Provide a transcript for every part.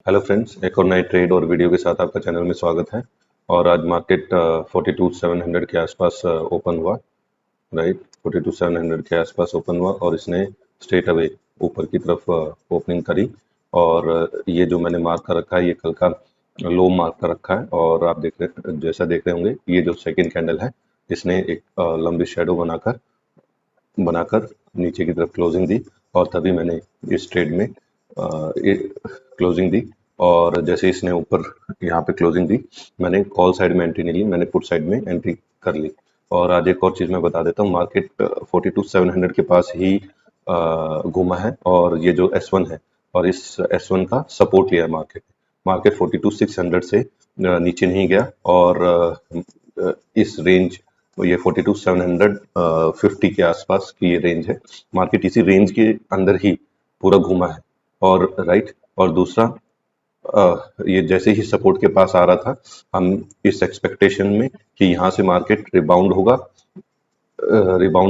Hello friends, एक और नए ट्रेड और वीडियो के साथ आपका चैनल में स्वागत है। और आज मार्केट 42,700 के आसपास ओपन हुआ। राइट, 42,700 के आसपास ओपन हुआ और इसने स्ट्रेट अवे ऊपर की तरफ ओपनिंग करी। और ये जो मैंने मार्क कर रखा है ये कल का लो मार्क कर रखा है। और आप जैसा देख रहे होंगे, ये जो सेकेंड कैंडल है इसने एक लंबी शेडो बनाकर बनाकर नीचे की तरफ क्लोजिंग दी और तभी मैंने इस ट्रेड में क्लोजिंग दी। और जैसे इसने ऊपर यहाँ पे क्लोजिंग दी, मैंने कॉल साइड में एंट्री नहीं ली, मैंने पुट साइड में एंट्री कर ली। और आज एक और चीज़ मैं बता देता हूँ, मार्केट 42,700 के पास ही घूमा है और ये जो S1 है और इस S1 का सपोर्ट लिया है मार्केट 42,600 से नीचे नहीं गया। और इस रेंज ये 42,750 के आसपास की ये रेंज है। मार्केट इसी रेंज के अंदर ही पूरा घूमा है। और राइट, और दूसरा ये जैसे ही सपोर्ट के पास आ रहा था, हम इस एक्सपेक्टेशन में कि यहाँ से मार्केट रिबाउंड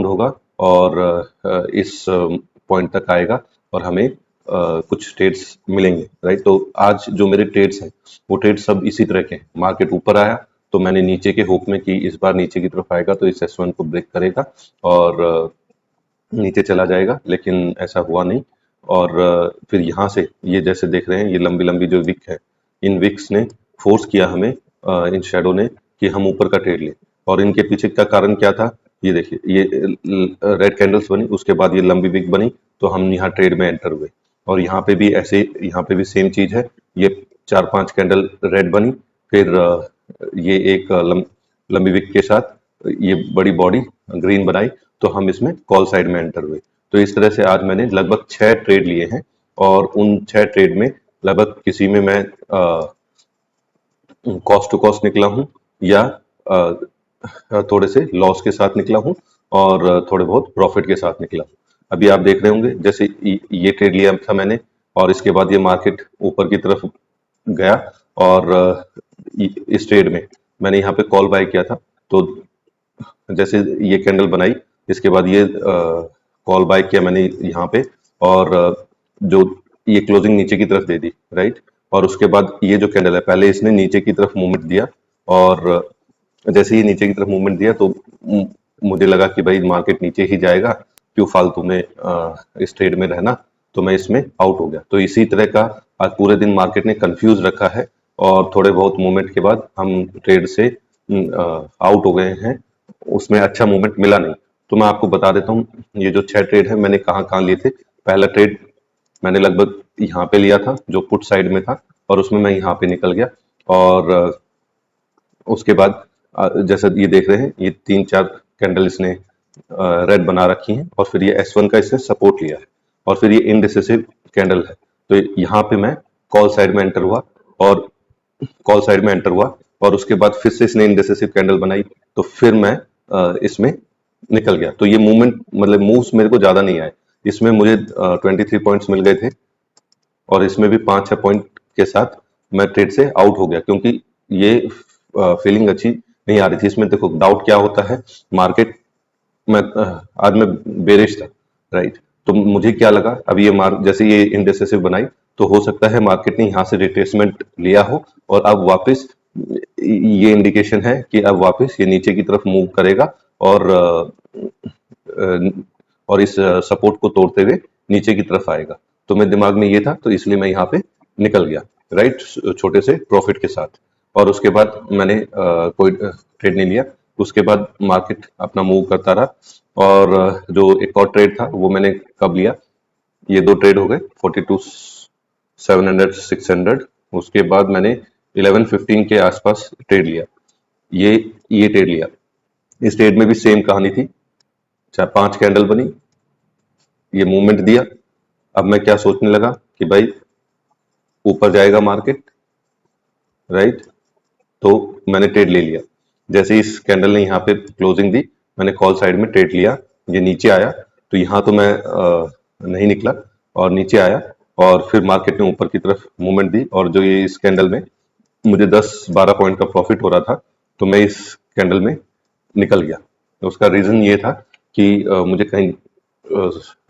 होगा और इस पॉइंट तक आएगा और हमें कुछ ट्रेड्स मिलेंगे। राइट, तो आज जो मेरे ट्रेड्स हैं वो ट्रेड्स सब इसी तरह के। मार्केट ऊपर आया तो मैंने नीचे के होप में कि इस बार नीचे की तरफ आएगा तो इस S1 को ब्रेक करेगा और नीचे चला जाएगा, लेकिन ऐसा हुआ नहीं। और फिर यहाँ से ये जैसे देख रहे हैं, ये लंबी लंबी जो विक है, इन विक्स ने फोर्स किया हमें, इन शेडो ने, कि हम ऊपर का ट्रेड लें। और इनके पीछे का कारण क्या था, ये देखिए, ये रेड कैंडल्स बनी, उसके बाद ये लंबी विक बनी तो हम यहाँ ट्रेड में एंटर हुए। और यहाँ पे भी ऐसे, यहाँ पे भी सेम चीज है, ये 4-5 कैंडल रेड बनी, फिर ये एक लंबी विक के साथ ये बड़ी बॉडी ग्रीन बनाई तो हम इसमें कॉल साइड में एंटर हुए। तो इस तरह से आज मैंने लगभग 6 ट्रेड लिए हैं और उन 6 ट्रेड में लगभग किसी में मैं कॉस्ट टू कॉस्ट निकला हूँ या थोड़े से लॉस के साथ निकला हूँ और थोड़े बहुत प्रॉफिट के साथ निकला हूँ। अभी आप देख रहे होंगे, जैसे ये ट्रेड लिया था मैंने और इसके बाद ये मार्केट ऊपर की तरफ गया और इस ट्रेड में मैंने यहाँ पे कॉल बाय किया था। तो जैसे ये कैंडल बनाई, इसके बाद ये कॉल बाय किया मैंने यहाँ पे और जो ये क्लोजिंग नीचे की तरफ दे दी। राइट, और उसके बाद ये जो कैंडल है, पहले इसने नीचे की तरफ मूवमेंट दिया और जैसे ही नीचे की तरफ मूवमेंट दिया तो मुझे लगा कि भाई मार्केट नीचे ही जाएगा, क्यों फालतू में इस ट्रेड में रहना, तो मैं इसमें आउट हो गया। तो इसी तरह का आज पूरे दिन मार्केट ने कंफ्यूज रखा है और थोड़े बहुत मूवमेंट के बाद हम ट्रेड से आउट हो गए हैं, उसमें अच्छा मूवमेंट मिला नहीं। तो मैं आपको बता देता हूँ, ये जो 6 ट्रेड है मैंने कहाँ कहाँ लिए थे। पहला ट्रेड मैंने लगभग यहाँ पे लिया था जो पुट साइड में था और उसमें मैं यहाँ पे निकल गया। और उसके बाद जैसा ये देख रहे हैं, ये 3-4 कैंडल इसने रेड बना रखी हैं और फिर ये S1 का इसने सपोर्ट लिया है और फिर ये इनडिसिसिव कैंडल है। तो यहाँ पे मैं कॉल साइड में एंटर हुआ और उसके बाद फिर से इसने इनडिसिसिव कैंडल बनाई तो फिर मैं इसमें निकल गया। तो ये मूवमेंट, मतलब मूव्स मेरे को ज्यादा नहीं आए, इसमें मुझे 23 पॉइंट्स मिल गए थे और इसमें भी 5-6 पॉइंट के साथ मैं ट्रेड से आउट हो गया, क्योंकि ये फीलिंग अच्छी नहीं आ रही थी। इसमें देखो डाउट क्या होता है, मार्केट में आज मैं बेरिश था। राइट, तो मुझे क्या लगा, अब ये जैसे ये इनडिसिसिव बनाई तो हो सकता है मार्केट ने यहाँ से रिट्रेसमेंट लिया हो और अब वापस ये इंडिकेशन है कि अब वापस ये नीचे की तरफ मूव करेगा और इस सपोर्ट को तोड़ते हुए नीचे की तरफ आएगा। तो मेरे दिमाग में ये था, तो इसलिए मैं यहाँ पे निकल गया। राइट, छोटे से प्रॉफिट के साथ। और उसके बाद मैंने कोई ट्रेड नहीं लिया। उसके बाद मार्केट अपना मूव करता रहा और जो एक और ट्रेड था वो मैंने कब लिया, ये 2 ट्रेड हो गए, 42,700 600। उसके बाद मैंने 11:15 के आसपास ट्रेड लिया, ये ट्रेड लिया। इस ट्रेड में भी सेम कहानी थी, 4-5 कैंडल बनी, ये मूवमेंट दिया। अब मैं क्या सोचने लगा कि भाई ऊपर जाएगा मार्केट। राइट, तो मैंने ट्रेड ले लिया। जैसे इस कैंडल ने यहाँ पे क्लोजिंग दी, मैंने कॉल साइड में ट्रेड लिया। ये नीचे आया तो यहाँ तो मैं नहीं निकला और नीचे आया और फिर मार्केट ने ऊपर की तरफ मूवमेंट दी और जो ये इस कैंडल में मुझे 10-12 पॉइंट का प्रॉफिट हो रहा था तो मैं इस कैंडल में निकल गया। तो उसका रीजन ये था कि मुझे कहीं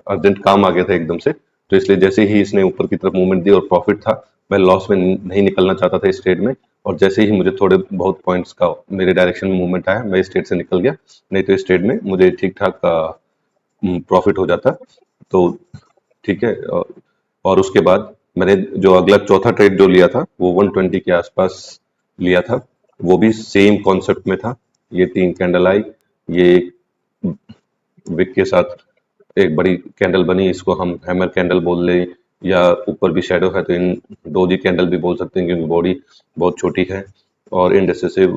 अर्जेंट काम आ गया था एकदम से, तो इसलिए जैसे ही इसने ऊपर की तरफ मूवमेंट दी और प्रॉफिट था, मैं लॉस में नहीं निकलना चाहता था इस ट्रेड में, और जैसे ही मुझे थोड़े बहुत पॉइंट्स का मेरे डायरेक्शन में मूवमेंट आया, मैं इस ट्रेड से निकल गया, नहीं तो इस ट्रेड में मुझे ठीक-ठाक प्रॉफिट हो जाता। तो ठीक है, और उसके बाद मैंने जो अगला चौथा ट्रेड जो लिया था वो 120 के आसपास लिया था, वो भी सेम कॉन्सेप्ट में था। ये 3 कैंडल आई, ये विक के साथ एक बड़ी कैंडल बनी, इसको हम हैमर कैंडल बोल लें, या ऊपर भी शैडो है तो इन डोजी कैंडल भी बोल सकते हैं क्योंकि बॉडी बहुत छोटी है, और इनडेसिसिव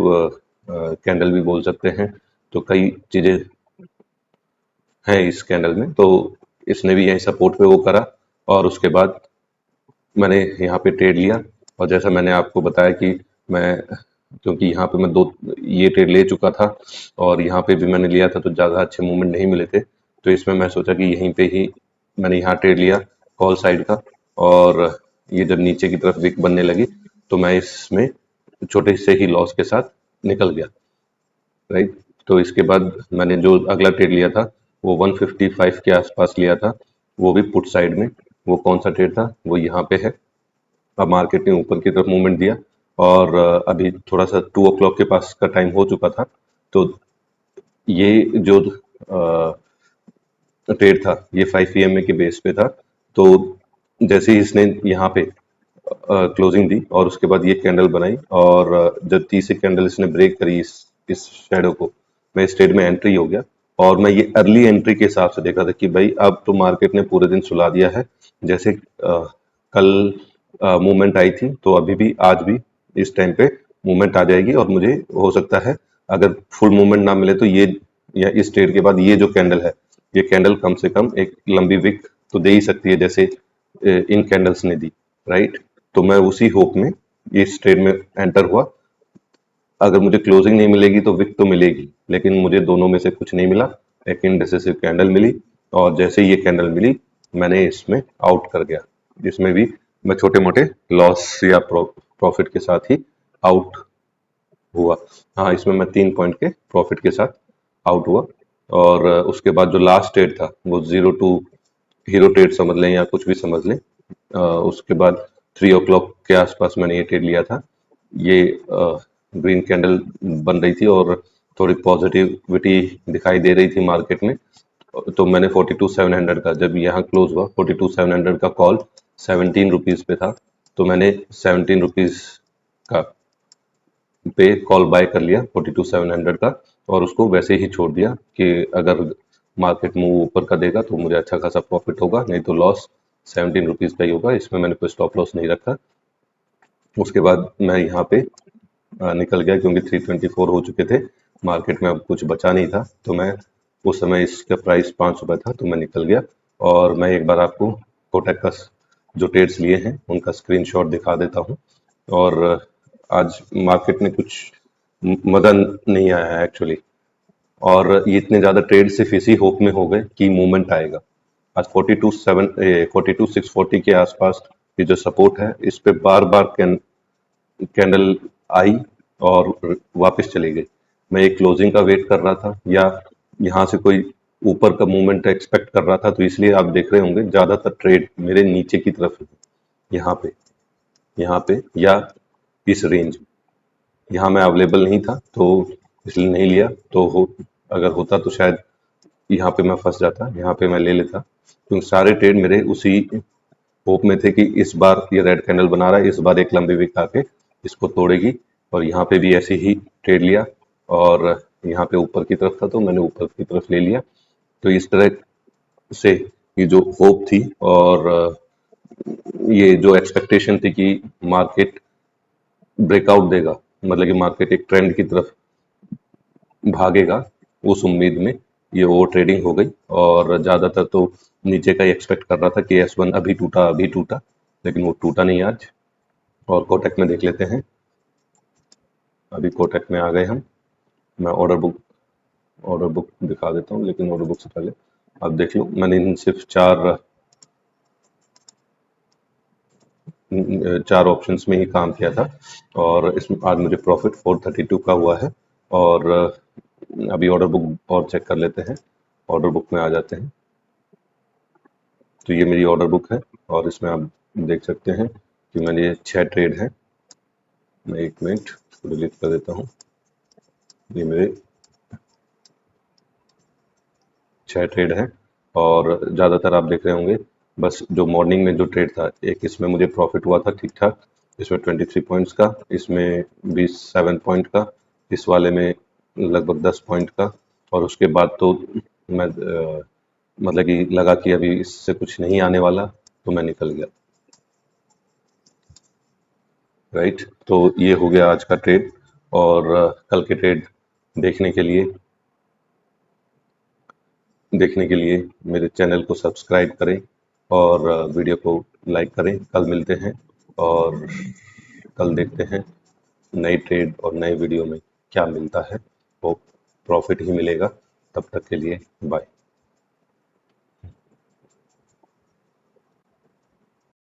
कैंडल भी बोल सकते हैं। तो कई चीजें हैं इस कैंडल में, तो इसने भी यही सपोर्ट पे वो करा, और उसके बाद मैंने यहाँ पे ट्रेड लिया। और जैसा मैंने आपको बताया कि मैं, क्योंकि यहाँ पे मैं दो ये ट्रेड ले चुका था और यहाँ पे भी मैंने लिया था, तो ज़्यादा अच्छे मूवमेंट नहीं मिले थे, तो इसमें मैं सोचा कि यहीं पे ही मैंने यहाँ ट्रेड लिया कॉल साइड का। और ये जब नीचे की तरफ विक बनने लगी तो मैं इसमें छोटे से ही लॉस के साथ निकल गया, राइट। तो इसके बाद मैंने जो अगला ट्रेड लिया था वो 155 के आसपास लिया था, वो भी पुट साइड में। वो कौन सा ट्रेड था, वो यहाँ पे है। अब मार्केट ने ऊपर की तरफ मूवमेंट दिया, और अभी थोड़ा सा 2 ओ क्लॉक के पास का टाइम हो चुका था, तो ये जो ट्रेड था ये 5 पीएम के बेस पे था। तो जैसे ही इसने यहाँ पे क्लोजिंग दी और उसके बाद ये कैंडल बनाई, और जब तीसरी कैंडल इसने ब्रेक करी इस शैडो को, मैं इस ट्रेड में एंट्री हो गया। और मैं ये अर्ली एंट्री के हिसाब से देखा था कि भाई अब तो मार्केट ने पूरे दिन सुला दिया है, जैसे कल मूवमेंट आई थी, तो अभी भी आज भी इस टाइम पे मूवमेंट आ जाएगी, और मुझे हो सकता है अगर फुल मूवमेंट ना मिले तो ये, या इस ट्रेड के बाद ये जो कैंडल है, ये कैंडल कम से कम एक लंबी विक तो दे ही सकती है, जैसे इन कैंडल्स ने दी, राइट। तो मैं उसी होप में इस ट्रेड में एंटर हुआ। अगर मुझे क्लोजिंग नहीं मिलेगी तो विक तो मिलेगी, लेकिन मुझे दोनों में से कुछ नहीं मिला। एक इनडेसिसिव कैंडल मिली, और जैसे ही ये कैंडल मिली मैंने इसमें आउट कर गया। इसमें भी मैं छोटे मोटे लॉस या प्रॉफिट के साथ ही आउट हुआ। हाँ, इसमें मैं 3 पॉइंट के प्रॉफिट के साथ आउट हुआ। और उसके बाद जो लास्ट ट्रेड था वो 02 हीरो ट्रेड समझ लें या कुछ भी समझ लें। उसके बाद 3 ओ क्लॉक के आसपास मैंने ये ट्रेड लिया था। ये ग्रीन कैंडल बन रही थी और थोड़ी पॉजिटिविटी दिखाई दे रही थी मार्केट में। तो मैंने 42,700 का, जब यहाँ क्लोज हुआ 42,700 का कॉल 17 रुपीज पे था, तो मैंने 17 रुपीज का पे कॉल बाय कर लिया 42,700 का, और उसको वैसे ही छोड़ दिया कि अगर मार्केट मूव ऊपर का देगा तो मुझे अच्छा खासा प्रॉफिट होगा, नहीं तो लॉस 17 रुपीज का ही होगा। इसमें मैंने कोई स्टॉप लॉस नहीं रखा। उसके बाद मैं यहाँ पे निकल गया, क्योंकि 324 हो चुके थे, मार्केट में अब कुछ बचा नहीं था। तो मैं उस समय इसका प्राइस 5 रुपये था, तो मैं निकल गया। और मैं एक बार आपको कोटक का जो ट्रेड्स लिए हैं उनका स्क्रीनशॉट दिखा देता हूँ। और आज मार्केट में कुछ मजा नहीं आया है एक्चुअली, और ये इतने ज्यादा ट्रेड सिर्फ इसी होप में हो गए कि मूवमेंट आएगा। आज 42,640 के आसपास ये जो सपोर्ट है, इस पे बार बार कैंडल आई और वापस चली गई। मैं एक क्लोजिंग का वेट कर रहा था, या यहाँ से कोई ऊपर का मूवमेंट एक्सपेक्ट कर रहा था, तो इसलिए आप देख रहे होंगे ज्यादातर ट्रेड मेरे नीचे की तरफ है, यहाँ पे या इस रेंज में। यहाँ मैं अवेलेबल नहीं था तो इसलिए नहीं लिया, तो अगर होता तो शायद यहाँ पे मैं फंस जाता, यहाँ पे मैं ले लेता, क्योंकि सारे ट्रेड मेरे उसी होप में थे कि इस बार ये रेड कैंडल बना रहा है, इस बार एक लंबी विक आके इसको तोड़ेगी। और यहाँ पे भी ऐसे ही ट्रेड लिया, और यहाँ पे ऊपर की तरफ था तो मैंने ऊपर की तरफ ले लिया। तो इस तरह से ये जो होप थी, और ये जो एक्सपेक्टेशन थी कि मार्केट ब्रेकआउट देगा, मतलब कि मार्केट एक ट्रेंड की तरफ भागेगा, उस उम्मीद में ये ओवर ट्रेडिंग हो गई। और ज्यादातर तो नीचे का ही एक्सपेक्ट कर रहा था कि S1 अभी टूटा, लेकिन वो टूटा नहीं आज। और कोटक में देख लेते हैं, अभी कोटक में आ गए हम। मैं ऑर्डर बुक दिखा देता हूँ, लेकिन ऑर्डर बुक से पहले आप देख लो, मैंने इन सिर्फ चार ऑप्शंस में ही काम किया था, और इसमें आज मुझे प्रॉफिट 432 का हुआ है। और अभी ऑर्डर बुक और चेक कर लेते हैं, ऑर्डर बुक में आ जाते हैं। तो ये मेरी ऑर्डर बुक है और इसमें आप देख सकते हैं कि मैंने 6 ट्रेड हैं। मैं 1 मिनट इसको डिलीट कर देता हूँ। ये मेरे 6 ट्रेड हैं और ज़्यादातर आप देख रहे होंगे बस जो मॉर्निंग में जो ट्रेड था, एक इसमें मुझे प्रॉफिट हुआ था ठीक-ठाक, इसमें 23 पॉइंट्स का, इसमें भी 7 पॉइंट का, इस वाले में लगभग 10 पॉइंट का और उसके बाद तो मैं मतलब कि लगा कि अभी इससे कुछ नहीं आने वाला, तो मैं निकल गया। राइट, तो ये हो गया आज का ट्रेड और कल के ट्रेड देखने के लिए मेरे चैनल को सब्सक्राइब करें और वीडियो को लाइक करें। कल मिलते हैं और कल देखते हैं नई ट्रेड और नए वीडियो में क्या मिलता है। वो प्रॉफिट ही मिलेगा। तब तक के लिए बाय।